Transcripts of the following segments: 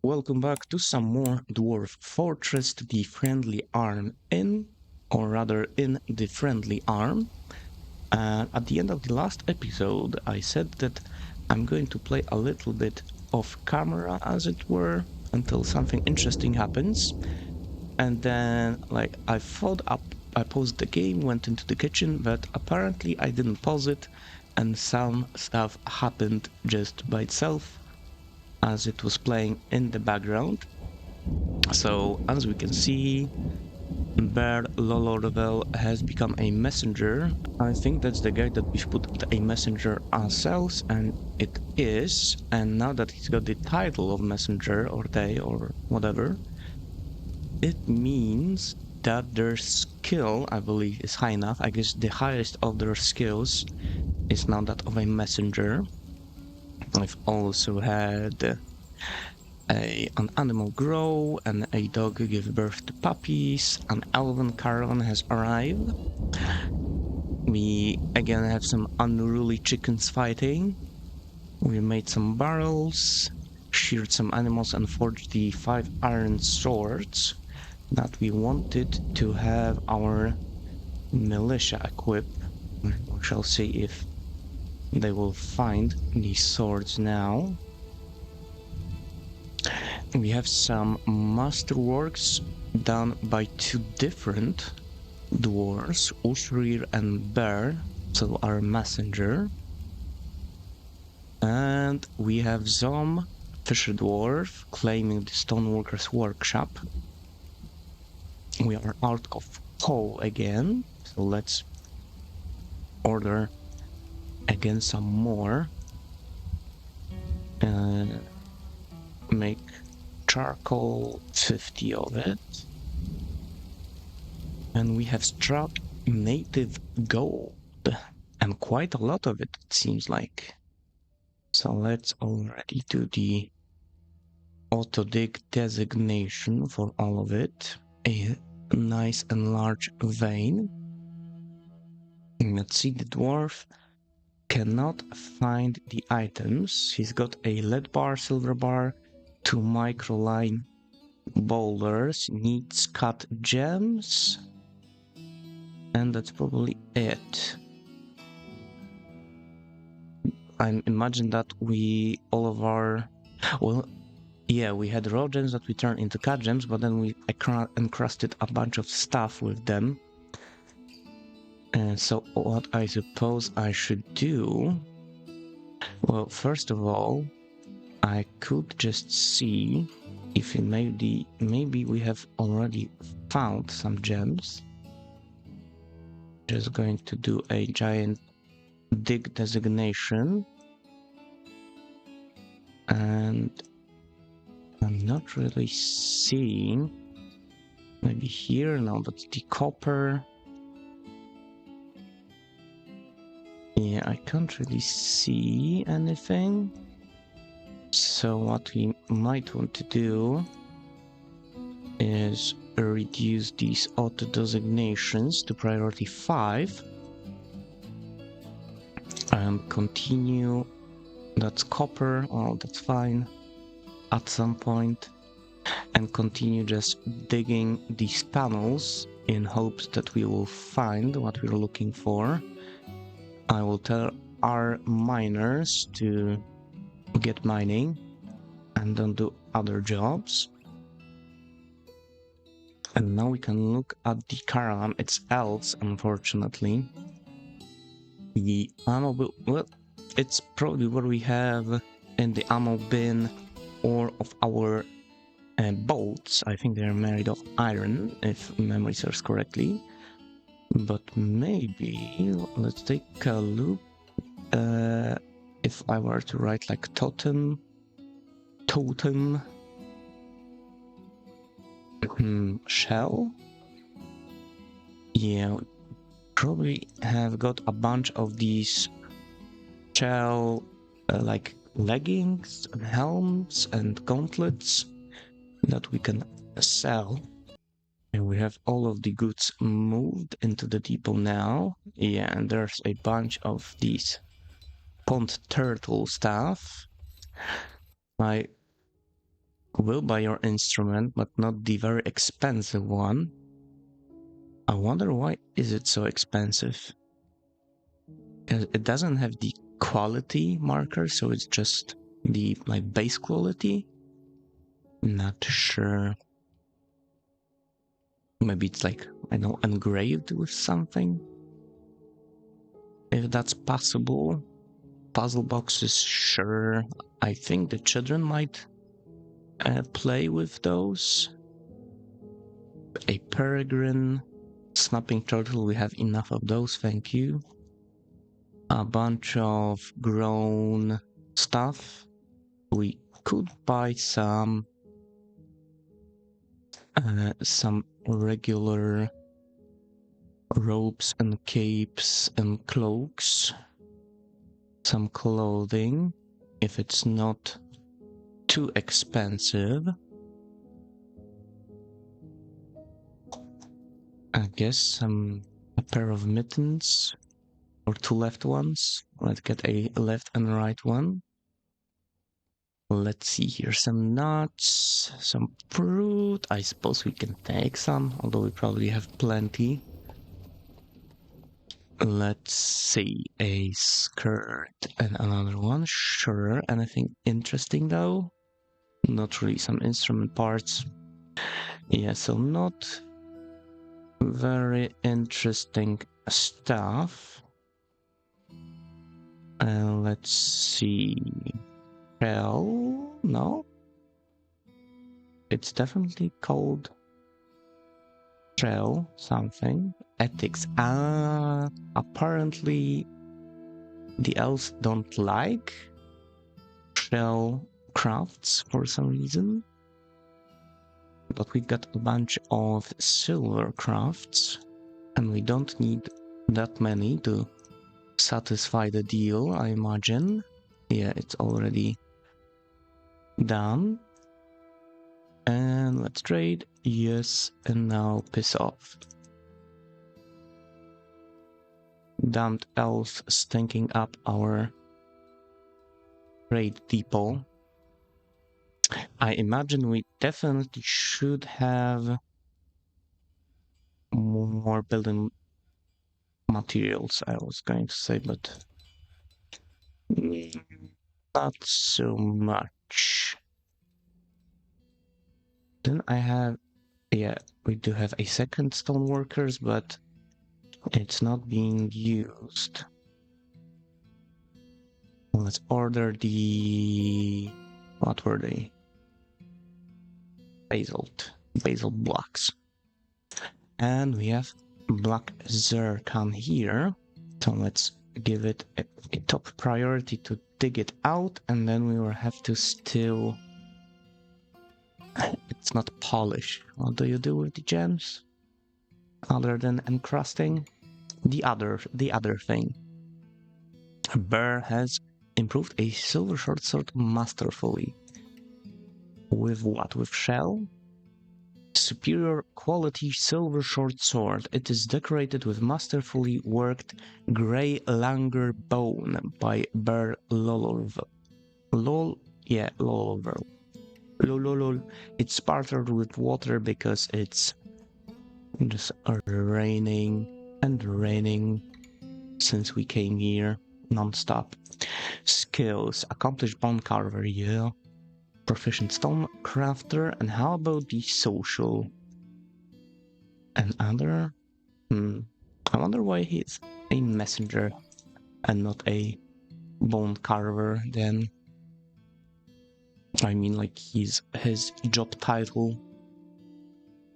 Welcome back to some more Dwarf Fortress to the Friendly Arm Inn, or rather in the Friendly Arm. And at the end of the last episode, I said that I'm going to play a little bit off camera, as it were, until something interesting happens. And then, I thought up, I paused the game, went into the kitchen, but apparently I didn't pause it, and some stuff happened just by itself as it was playing in the background. So, as we can see, Bear Lolorvel has become a messenger. I think that's the guy that we should put a messenger ourselves, and it is. And now that he's got the title of messenger, or they, or whatever, it means that their skill, I believe, is high enough. I guess the highest of their skills is now that of a messenger. I've also had an animal grow and a dog give birth to puppies. An elven caravan has arrived. We again have some unruly chickens fighting. We made some barrels, sheared some animals, and forged the 5 iron swords that we wanted to have our militia equip. We shall see if they will find these swords now. We have some masterworks done by 2 different dwarves, Ushrir and Bear, so our messenger. And we have Zom, Fisher Dwarf, claiming the Stoneworker's Workshop. We are out of coal again, so let's order again some more. Make charcoal, 50 of it. And we have struck native gold, and quite a lot of it, it seems like. So let's already do the auto dig designation for all of it. A nice and large vein. Let's see, the dwarf cannot find the items. He's got a lead bar, silver bar, 2 microline boulders, needs cut gems, and that's probably it. I imagine that we had raw gems that we turned into cut gems, but then we encrusted a bunch of stuff with them. And so what I suppose I should do, well, first of all, I could just see if maybe we have already found some gems. Just going to do a giant dig designation. And I'm not really seeing. Maybe here, no, that's the copper. Yeah, I can't really see anything. So what we might want to do is reduce these auto designations to priority 5 and continue. That's copper, well, that's fine at some point, and continue just digging these tunnels in hopes that we will find what we're looking for. I will tell our miners to get mining and don't do other jobs. And now we can look at the caravan. It's elves, unfortunately. The ammo, well, it's probably what we have in the ammo bin or of our bolts. I think they're made of iron, if memory serves correctly. But maybe, let's take a look. If I were to write like totem, shell? Yeah, we probably have got a bunch of these shell, like leggings and helms and gauntlets that we can sell. And we have all of the goods moved into the depot now. Yeah, and there's a bunch of these pond turtle stuff. My We'll buy your instrument, but not the very expensive one. I wonder why is it so expensive? It doesn't have the quality marker, so it's just the like base quality. Not sure. Maybe it's like, I know, engraved with something. If that's possible. Puzzle boxes, sure. I think the children might play with those. A peregrine, snapping turtle, we have enough of those, thank you. A bunch of grown stuff. We could buy some regular robes and capes and cloaks. Some clothing, if it's not too expensive. I guess a pair of mittens or two left ones. Let's get a left and right one. Let's see here, some nuts, some fruit. I suppose we can take some, although we probably have plenty. Let's see, a skirt and another one. Sure, anything interesting though? Not really, some instrument parts. Yeah, so not very interesting stuff. Let's see. Shell? No? It's definitely called Shell something. Ethics. Apparently the elves don't like shell crafts for some reason. But we got a bunch of silver crafts, and we don't need that many to satisfy the deal, I imagine. Yeah, it's already done. And let's trade. Yes, and now piss off. Damned elf stinking up our trade depot. I imagine we definitely should have more building materials, I was going to say, but not so much. Then I have, yeah, we do have a second stoneworkers, but it's not being used. Let's order the, what were they? Basalt blocks. And we have black zircon here. So let's give it a top priority to dig it out, and then we will have to still... It's not polish. What do you do with the gems? Other than encrusting? The other thing. Bear has improved a silver short sword masterfully. With what? With shell? Superior quality silver short sword. It is decorated with masterfully worked grey langer bone by Bear Lolorv. Lolorv. Lololol. It's sparkled with water because it's just raining and raining since we came here non-stop. Skills. Accomplished bone carver, yeah. Proficient stone crafter, and how about the social? And other? I wonder why he's a messenger and not a bone carver then. I mean, like, his job title,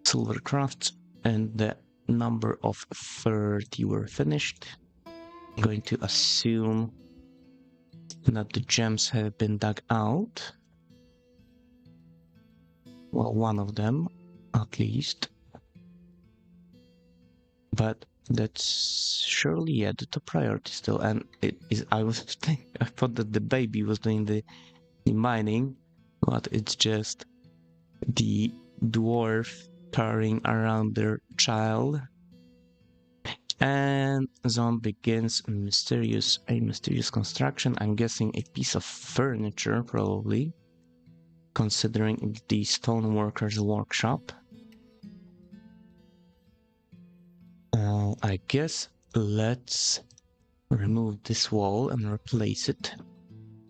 silver crafts, and the number of 30 were finished. I'm going to assume that the gems have been dug out. Well, one of them, at least. But that's surely, yeah, the top priority still. And it is, I thought that the baby was doing the mining, but it's just the dwarf carrying around their child. And zone begins a mysterious construction. I'm guessing a piece of furniture, probably. considering the stoneworker's workshop. I guess let's remove this wall and replace it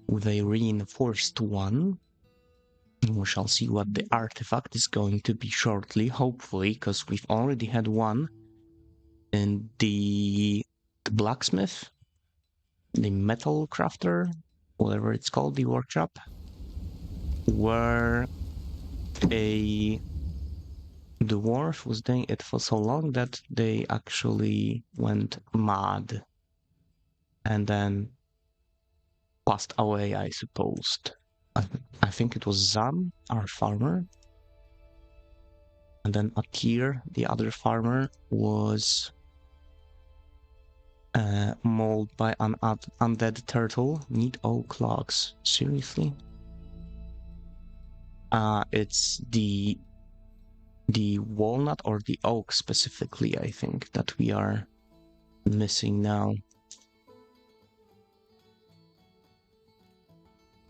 with a reinforced one. We shall see what the artifact is going to be shortly, hopefully, because we've already had one in the blacksmith, the metal crafter, whatever it's called, the workshop, where a dwarf was doing it for so long that they actually went mad and then passed away, I suppose. I think it was Zan, our farmer. And then Atir, the other farmer, was mauled by an undead turtle. Need oak logs. Seriously? It's the walnut or the oak specifically, I think, that we are missing now.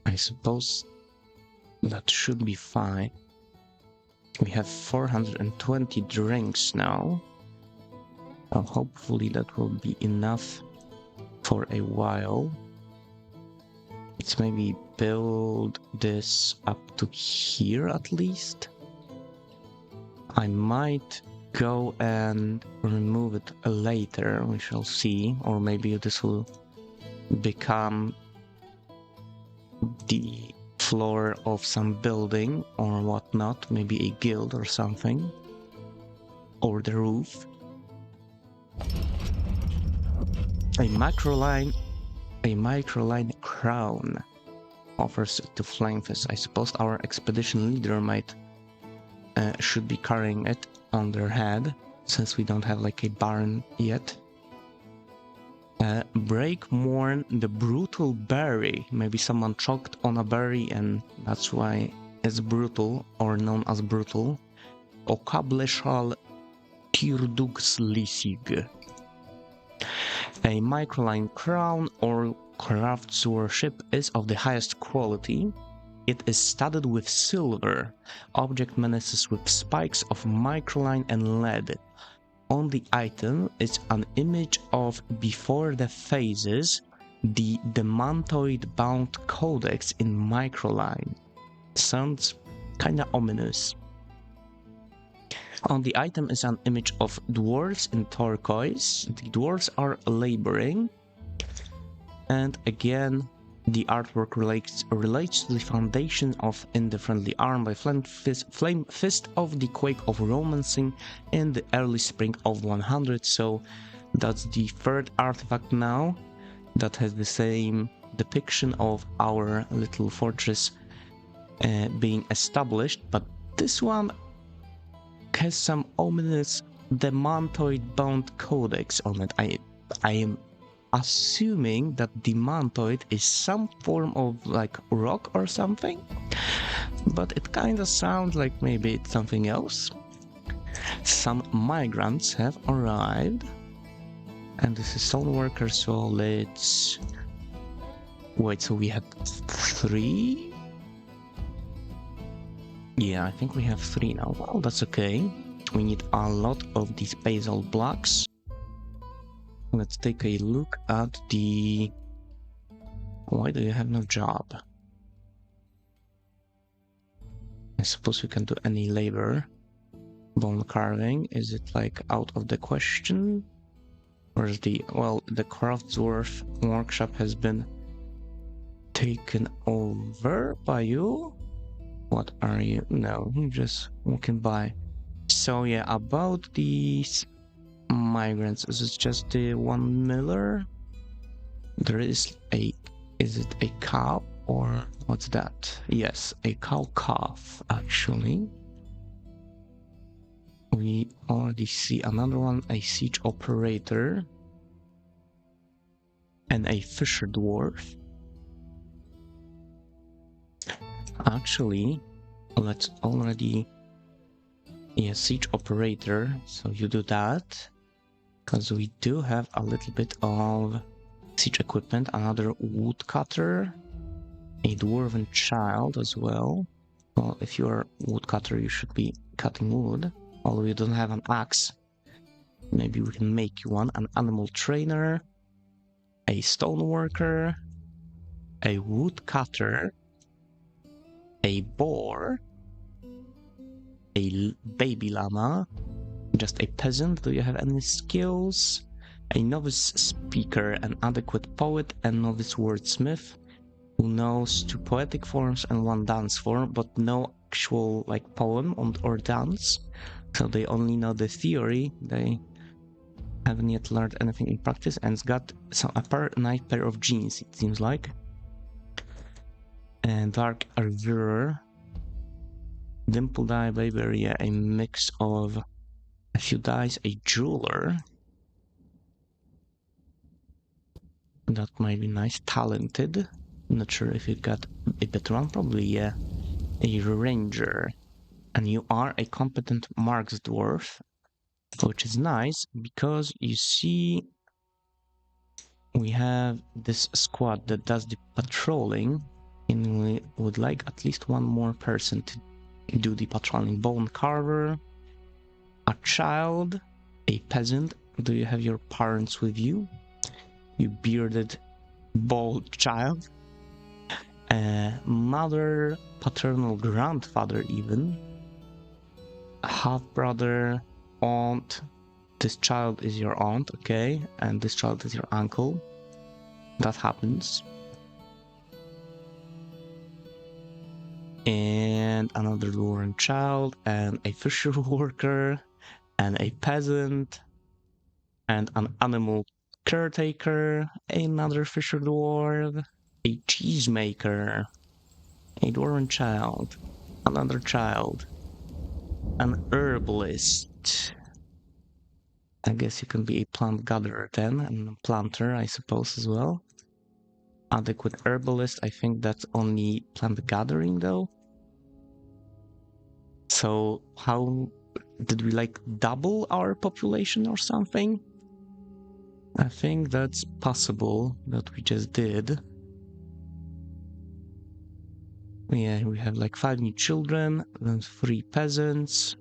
I suppose that should be fine. We have 420 drinks now. So hopefully that will be enough for a while. Let's maybe build this up to here at least. I might go and remove it later, we shall see. Or maybe this will become the floor of some building or whatnot, maybe a guild or something, or the roof. A microline crown offers to Flamefist. I suppose our expedition leader should be carrying it on their head, since we don't have like a barn yet. Breakmorn, the brutal berry. Maybe someone choked on a berry and that's why it's brutal, or known as brutal. Okableshal Tirdugslisig. A microline crown or craftsmanship is of the highest quality. It is studded with silver. Object menaces with spikes of microline and lead. On the item is an image of Before the Phases, the Demantoid-bound codex in microline. Sounds kinda ominous. On the item is an image of dwarves in turquoise. The dwarves are laboring. And again, the artwork relates to the foundation of Indifferently Armed by Flame Fist of the Quake of Romancing in the early spring of 100. So that's the third artifact now that has the same depiction of our little fortress being established. But this one has some ominous Demantoid-bound codex on it. I am assuming that Demantoid is some form of like rock or something, but it kind of sounds like maybe it's something else. Some migrants have arrived, and this is stoneworker, so let's wait. So we had 3. Yeah, I think we have 3 now. Well, that's okay. We need a lot of these basal blocks. Let's take a look at the... Why do you have no job? I suppose we can do any labor. Bone carving, is it like out of the question? Where's the... Well, the Dwarf workshop has been taken over by you? What are you? No, you're just walking by. So yeah, about these migrants, is it just the one miller? There is a... Is it a cow or what's that? Yes, a cow calf, actually. We already see another one, a siege operator. And a fisher dwarf. Actually, let's already... Yeah, siege operator, so you do that. Because we do have a little bit of siege equipment, another woodcutter, a dwarven child as well. Well, if you're a woodcutter, you should be cutting wood. Although you don't have an axe, maybe we can make you one. An animal trainer, a stoneworker, a woodcutter, a boar, a baby llama, just a peasant. Do you have any skills? A novice speaker, an adequate poet, and novice wordsmith who knows two poetic forms and one dance form, but no actual like poem or dance. So they only know the theory. They haven't yet learned anything in practice, and it's got a nice pair of jeans, it seems like. And dark arverer, dimple dye, baby, yeah, a mix of a few dyes, a jeweler. That might be nice. Talented. Not sure if you got a better one. Probably, yeah. A ranger. And you are a competent marks dwarf, which is nice because you see we have this squad that does the patrolling, and we would like at least one more person to do the patrolling. Bone carver, a child, a peasant. Do you have your parents with you? You bearded, bald child. Mother, paternal grandfather even, half-brother, aunt. This child is your aunt, okay? And this child is your uncle. That happens. And another dwarven child, and a fisher worker, and a peasant, and an animal caretaker, another fisher dwarf, a cheesemaker, a dwarven child, another child, an herbalist. I guess you can be a plant gatherer then, and a planter, I suppose, as well. Adequate herbalist, I think that's only plant gathering though. So how did we like double our population or something? I think that's possible that we just did. Yeah, we have like 5 new children, then 3 peasants.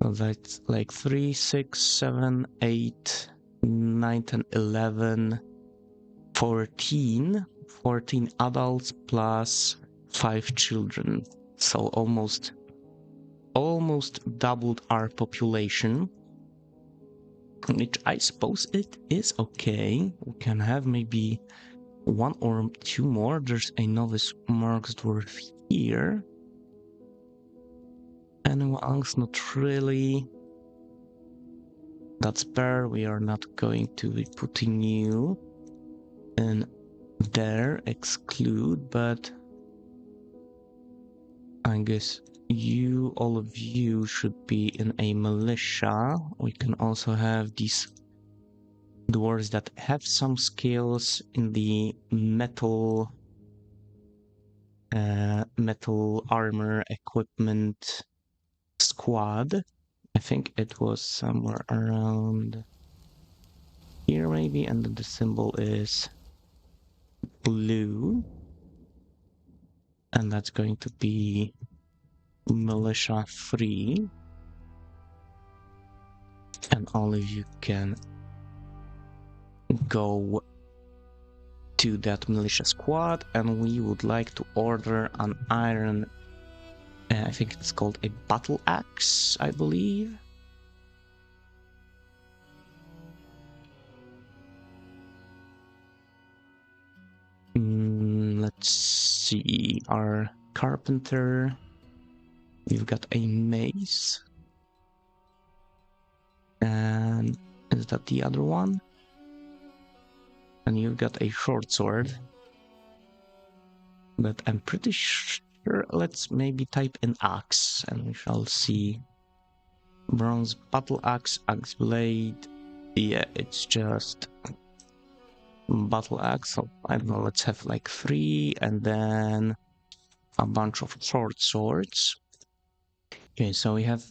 So that's like 3, 6, 7, 8, 9, 10, 11, 14. 14 adults plus 5 children. So almost doubled our population. Which I suppose it is okay. We can have maybe 1 or 2 more. There's a novice Marksdwarf here. Anyone else? Not really. That's fair. We are not going to be putting you in there. Exclude, but I guess all of you should be in a militia. We can also have these dwarves that have some skills in the metal armor equipment squad. I think it was somewhere around here maybe, and then the symbol is blue, and that's going to be militia 3, and all of you can go to that militia squad, and we would like to order an iron, I think it's called a battle axe, I believe. Let's see, our carpenter, we've got a mace, and is that the other one? And you've got a short sword, but I'm pretty sure, let's maybe type in axe, and we shall see. Bronze battle axe, axe blade, yeah, it's just battle axe, so I don't know, let's have like 3, and then a bunch of short swords. Okay, so we have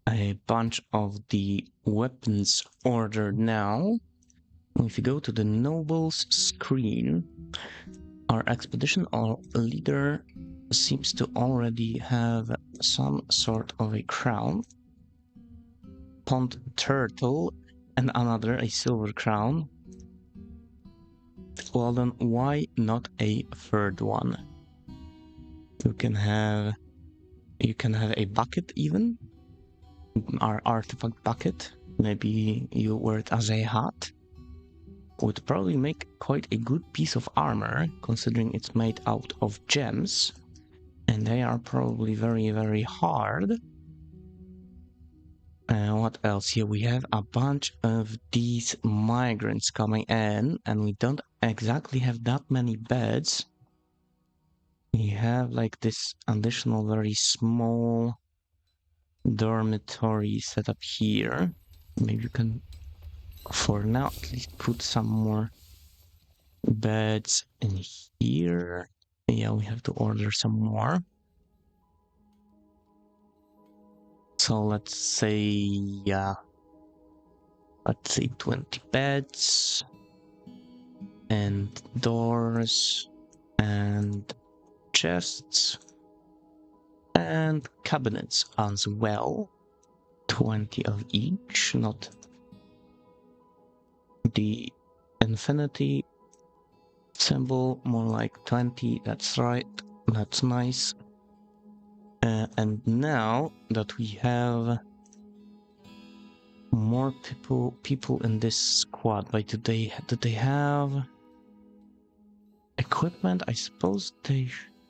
a bunch of the weapons ordered now. If you go to the nobles screen, our expedition leader seems to already have some sort of a crown. Pond turtle and another, a silver crown. Well then, why not a third one? You can have a bucket even. Our artifact bucket. Maybe you wear it as a hat. Would probably make quite a good piece of armor, considering it's made out of gems. And they are probably very, very hard. What else? Here we have a bunch of these migrants coming in, and we don't exactly have that many beds. We have like this additional very small dormitory set up here. Maybe you can, for now, at least put some more beds in here. Yeah, we have to order some more. So let's say 20 beds and doors and chests and cabinets as well. 20 of each, not the infinity symbol, more like 20. That's right, that's nice. And now that we have more people in this squad, like do they have equipment? I suppose they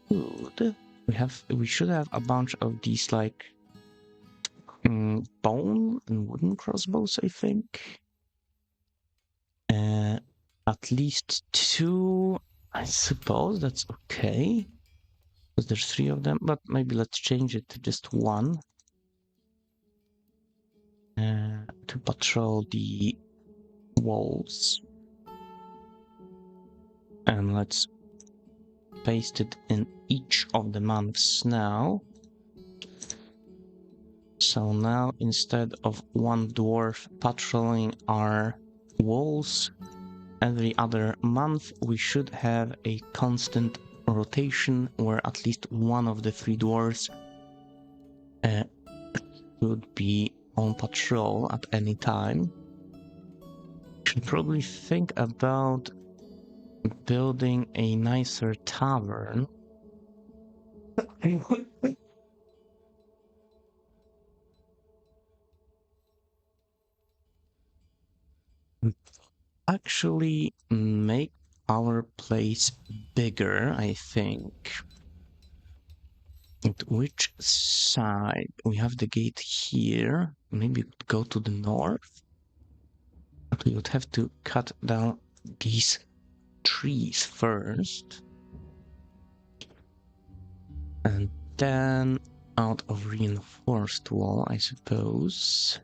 should. We should have a bunch of these like bone and wooden crossbows, I think. At least 2, I suppose that's okay. Because there's 3 of them, but maybe let's change it to just 1. To patrol the walls. And let's paste it in each of the months now. So now instead of one dwarf patrolling our walls every other month, we should have a constant rotation where at least one of the 3 dwarves would be on patrol at any time. Should probably think about building a nicer tavern. Actually make our place bigger, I think. At which side? We have the gate here. Maybe go to the north. But we would have to cut down these trees first. And then out of reinforced wall, I suppose.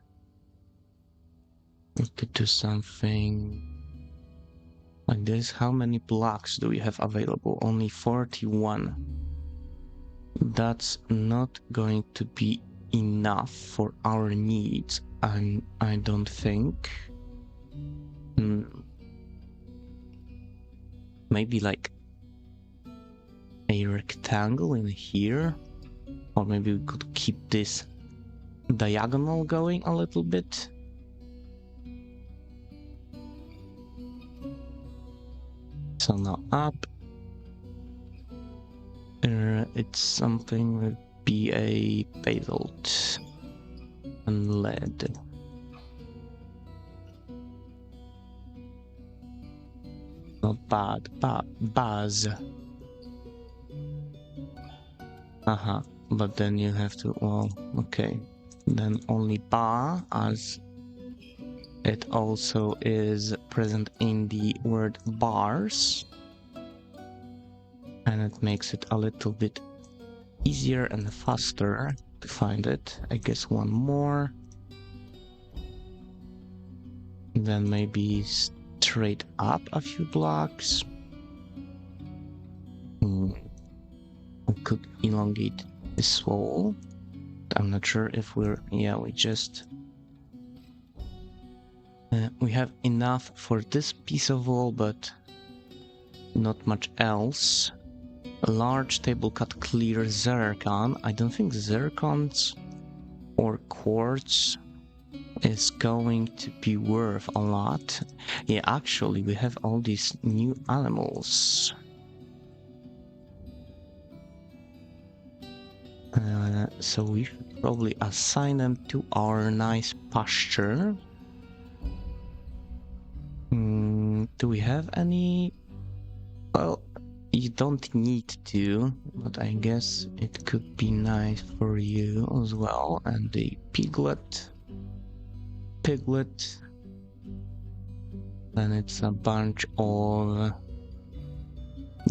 We could do something like this. How many blocks do we have available? Only 41. That's not going to be enough for our needs, I don't think. Maybe like a rectangle in here, or maybe we could keep this diagonal going a little bit. So now up. It's something with BA basalt and lead. Not bad, but buzz. But then you have to, well, okay. Then only ba, as it also is present in the word bars. And it makes it a little bit easier and faster to find it. I guess one more. Then maybe straight up a few blocks. We could elongate this wall. I'm not sure if we have enough for this piece of wall, but not much else. A large table cut clear zircon. I don't think zircons or quartz is going to be worth a lot. Yeah, actually, we have all these new animals. So we should probably assign them to our nice pasture. Do we have any? Well, you don't need to, but I guess it could be nice for you as well. And the piglet. Then it's a bunch of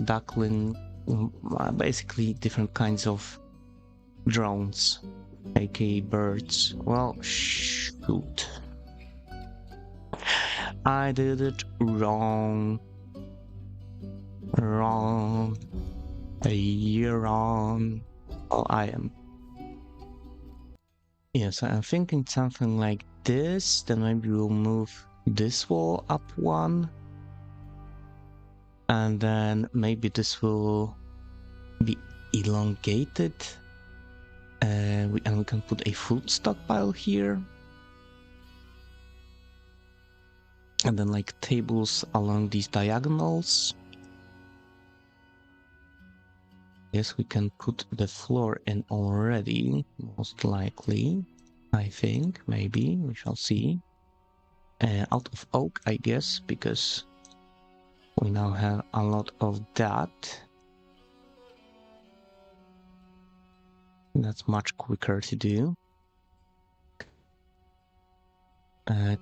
duckling, basically different kinds of drones, aka birds. Well, shoot. I did it wrong. Wrong. You're wrong. Well, I am. Yes, I'm thinking something like this. Then maybe we'll move this wall up one. And then maybe this will be elongated. And we can put a food stockpile here. And then like tables along these diagonals. Yes, we can put the floor in already, most likely. I think, maybe, we shall see. Out of oak, I guess, because we now have a lot of that. That's much quicker to do.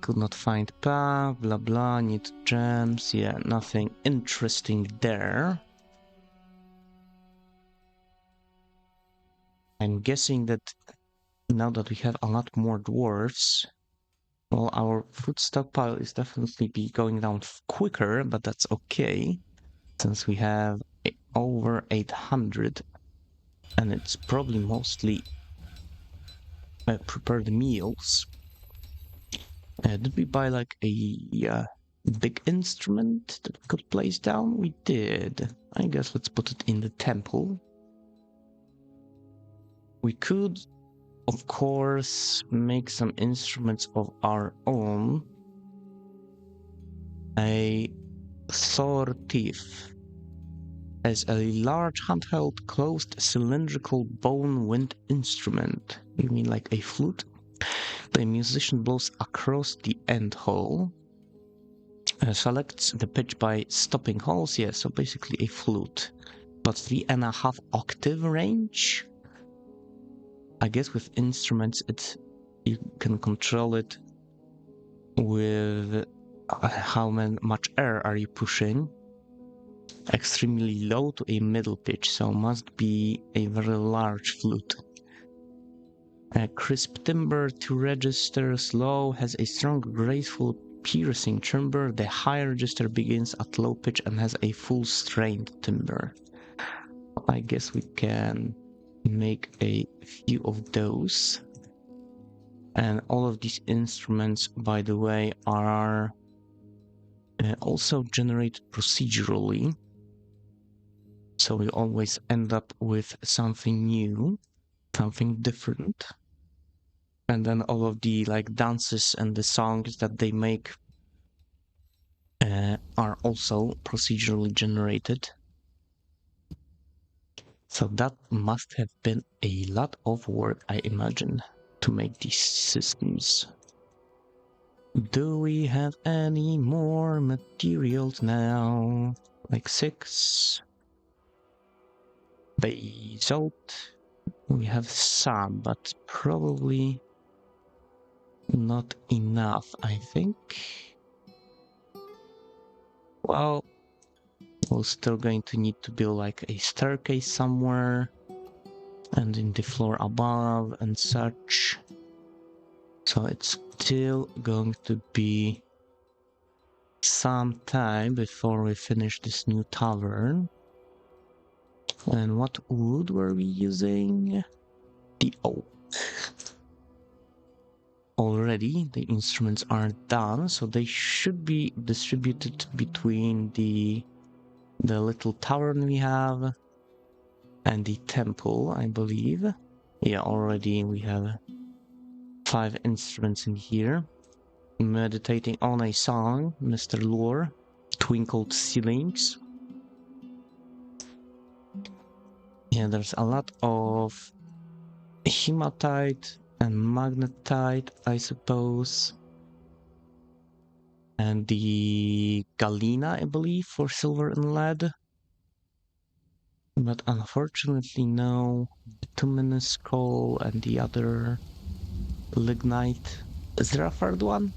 Could not find path, blah blah, need gems. Yeah, nothing interesting there. I'm guessing that now that we have a lot more dwarves, well, our food stockpile is definitely be going down quicker, but that's okay, since we have over 800, and it's probably mostly prepared meals. Did we buy like a big instrument that we could place down? We did. I guess let's put it in the temple. We could, of course, make some instruments of our own. A sortif as a large handheld closed cylindrical bone wind instrument. You mean like a flute? The musician blows across the end hole. Selects the pitch by stopping holes. Yeah, so basically a flute. But 3.5 octave range? I guess with instruments, you can control it with how much air are you pushing. Extremely low to a middle pitch, so must be a very large flute. Crisp timbre to registers low has a strong, graceful, piercing timbre. The high register begins at low pitch and has a full strained timbre. I guess we can make a few of those. And all of these instruments, by the way, are also generated procedurally. So we always end up with something new, something different. And then all of the like dances and the songs that they make are also procedurally generated. So that must have been a lot of work, I imagine, to make these systems. Do we have any more materials now? Like 6. Basalt. We have some, but probably not enough, I think. Well, we're still going to need to build like a staircase somewhere and in the floor above and such. So it's still going to be some time before we finish this new tavern. And what wood were we using? The oak. Already the instruments are done, so they should be distributed between the little tavern we have and the temple, I believe. Yeah, already we have 5 instruments in here. Meditating on a song, Mr. Lore. Twinkled ceilings. Yeah, there's a lot of hematite and magnetite, I suppose. And the galena, I believe, for silver and lead. But unfortunately, no bituminous coal and the other lignite. Is there a third one?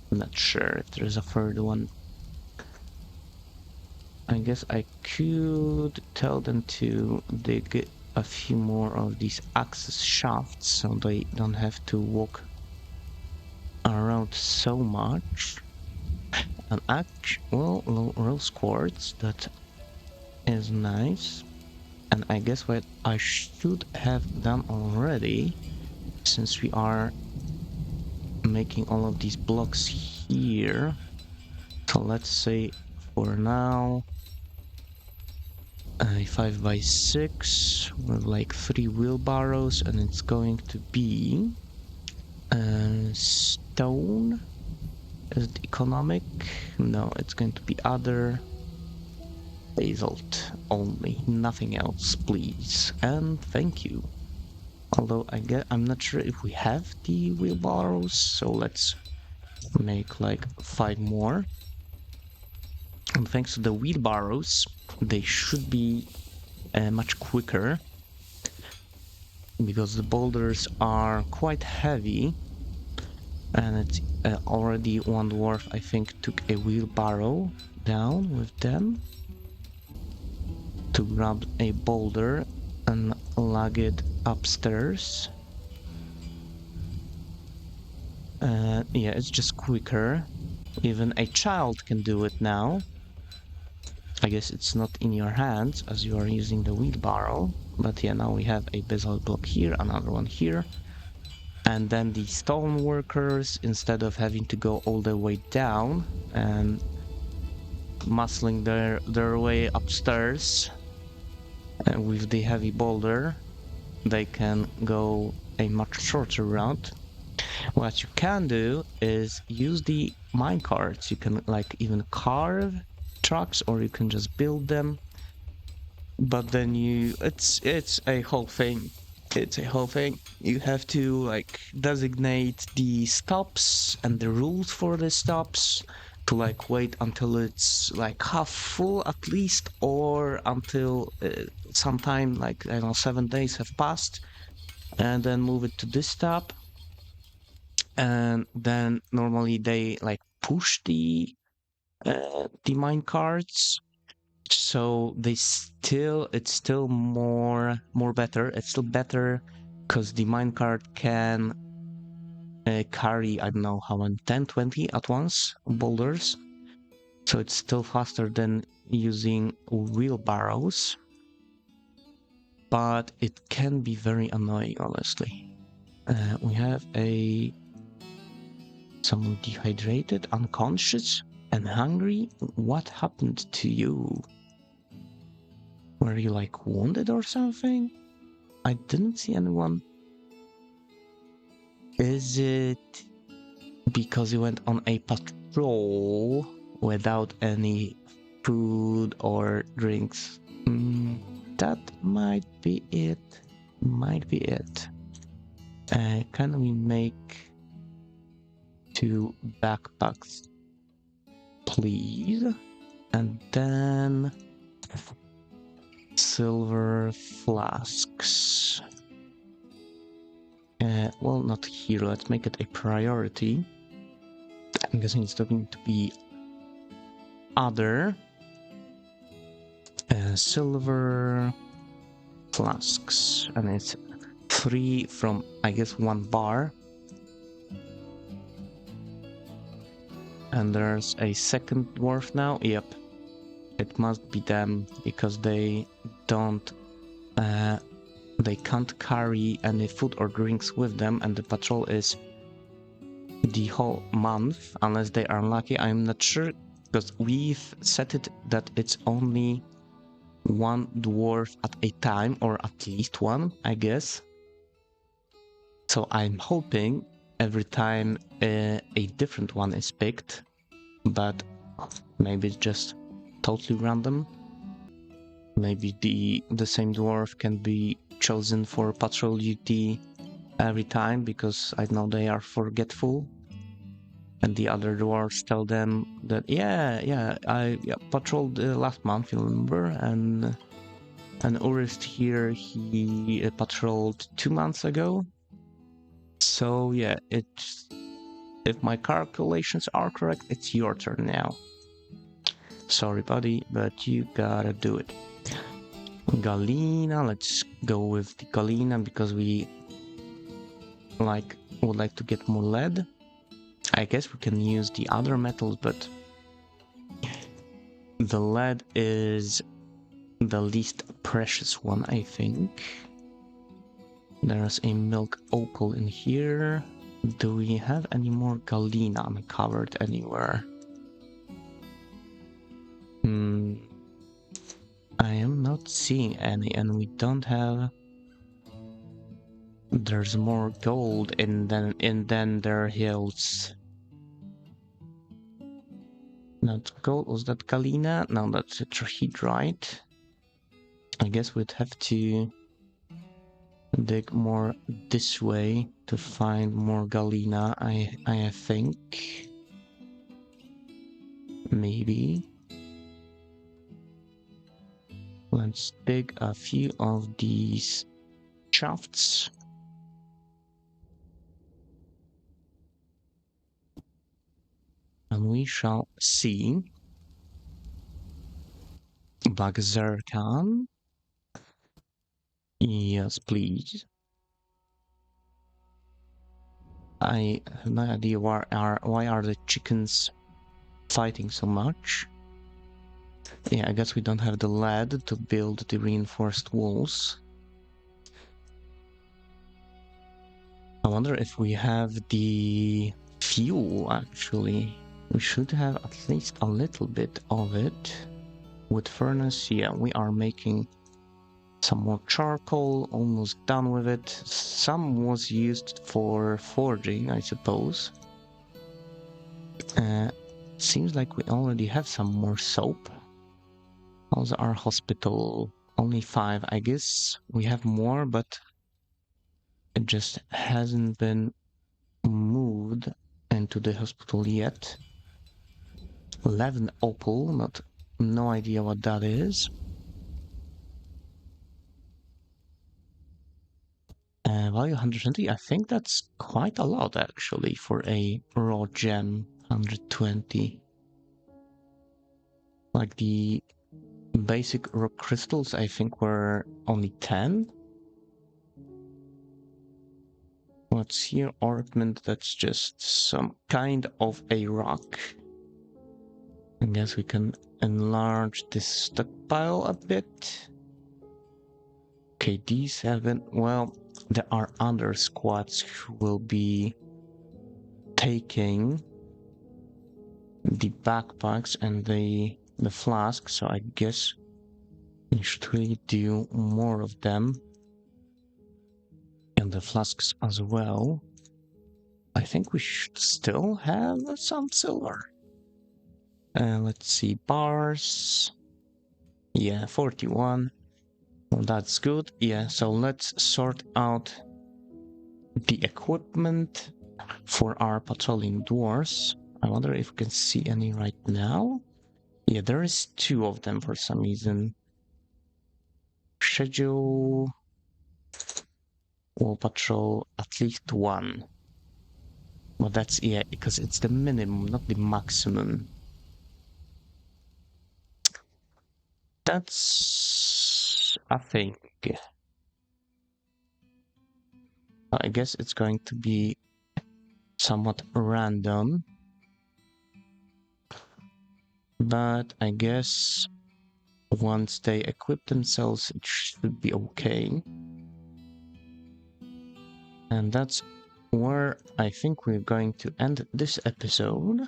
I'm not sure if there's a third one. I guess I could tell them to dig a few more of these access shafts so they don't have to walk around so much. And well, rose quartz, that is nice. And I guess what I should have done already, since we are making all of these blocks here. So let's say for now, a 5x6 with like 3 wheelbarrows, and it's going to be stone. Is it economic? No, it's going to be other. Basalt only, nothing else, please. And thank you. Although I'm not sure if we have the wheelbarrows, so let's make like 5 more. And thanks to the wheelbarrows, they should be much quicker, because the boulders are quite heavy, and it's already one dwarf, I think, took a wheelbarrow down with them to grab a boulder and lug it upstairs. Yeah, it's just quicker. Even a child can do it now. I guess it's not in your hands as you are using the wheelbarrow, but yeah, now we have a basalt block here, another one here. And then the stone workers, instead of having to go all the way down and muscling their way upstairs with the heavy boulder, they can go a much shorter route. What you can do is use the minecarts. You can like even carve trucks, or you can just build them. But then it's a whole thing. It's a whole thing. You have to like designate the stops and the rules for the stops, to like wait until it's like half full at least, or until sometime like, I don't know, 7 days have passed, and then move it to this stop. And then normally they like push the mine carts, so it's still more better. It's still better because the minecart can carry, I don't know how many, 10, 20 at once boulders. So it's still faster than using wheelbarrows, but it can be very annoying, honestly. We have someone dehydrated, unconscious, and hungry. What happened to you? Were you like wounded or something? I didn't see anyone. Is it because you went on a patrol without any food or drinks? That might be it. Might be it. Can we make 2 backpacks, please? And then silver flasks. Well, not here. Let's make it a priority. I'm guessing it's going to be other silver flasks, and it's 3 from, I guess, 1 bar. And there's a second dwarf now. Yep, it must be them, because they don't they can't carry any food or drinks with them, and the patrol is the whole month, unless they are lucky. I'm not sure, because we've set it that it's only one dwarf at a time, or at least one, I guess. So I'm hoping every time a different one is picked, but maybe it's just totally random. Maybe the same dwarf can be chosen for patrol duty every time because I know they are forgetful. And the other dwarves tell them that I patrolled last month, you remember, and Urist here he patrolled 2 months ago. So yeah, it's if my calculations are correct, it's your turn now. Sorry, buddy, but you gotta do it. Galena, let's go with the Galena because we would like to get more lead. I guess we can use the other metals, but the lead is the least precious one, I think. There's a milk opal in here. Do we have any more Galena uncovered anywhere? I am not seeing any, and we don't have. There's more gold in than their hills. Not gold. Was that Galena? No, that's a trahedrite. I guess we'd have to dig more this way to find more Galena. I think. Maybe. Let's dig a few of these shafts. And we shall see. Black Zircon. Yes, please. I have no idea why are the chickens fighting so much. Yeah, I guess we don't have the lead to build the reinforced walls. I wonder if we have the fuel, actually. We should have at least a little bit of it. Wood furnace, yeah, we are making some more charcoal, almost done with it. Some was used for forging, I suppose. Seems like we already have some more soap. How's our hospital? Only 5, I guess. We have more, but it just hasn't been moved into the hospital yet. 11 opal, no idea what that is. Value 120, I think that's quite a lot actually for a raw gem. 120. Like the basic rock crystals, I think were only 10. What's here? Ornament, that's just some kind of a rock. I guess we can enlarge this stockpile a bit. Okay, D7. Well, there are other squads who will be taking the backpacks and the flasks, so I guess we should really do more of them. And the flasks as well. I think we should still have some silver. Let's see, bars. Yeah, 41. Well, that's good. Yeah, so let's sort out the equipment for our patrolling dwarves. I wonder if we can see any right now. Yeah, there is 2 of them for some reason. Schedule will patrol at least 1. Well, that's, yeah, because it's the minimum, not the maximum. That's a thing. I guess it's going to be somewhat random. But I guess once they equip themselves, it should be okay. And that's where I think we're going to end this episode.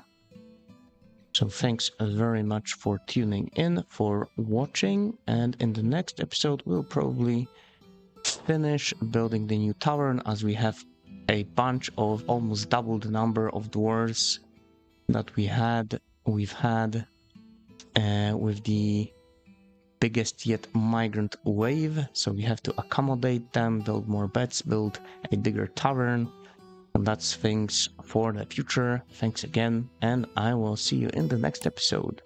So thanks very much for tuning in, for watching, and in the next episode we'll probably finish building the new tavern, as we have a bunch of almost double the number of dwarves that we've had with the biggest yet migrant wave. So we have to accommodate them, build more beds, build a bigger tavern, and that's things for the future. Thanks again, and I will see you in the next episode.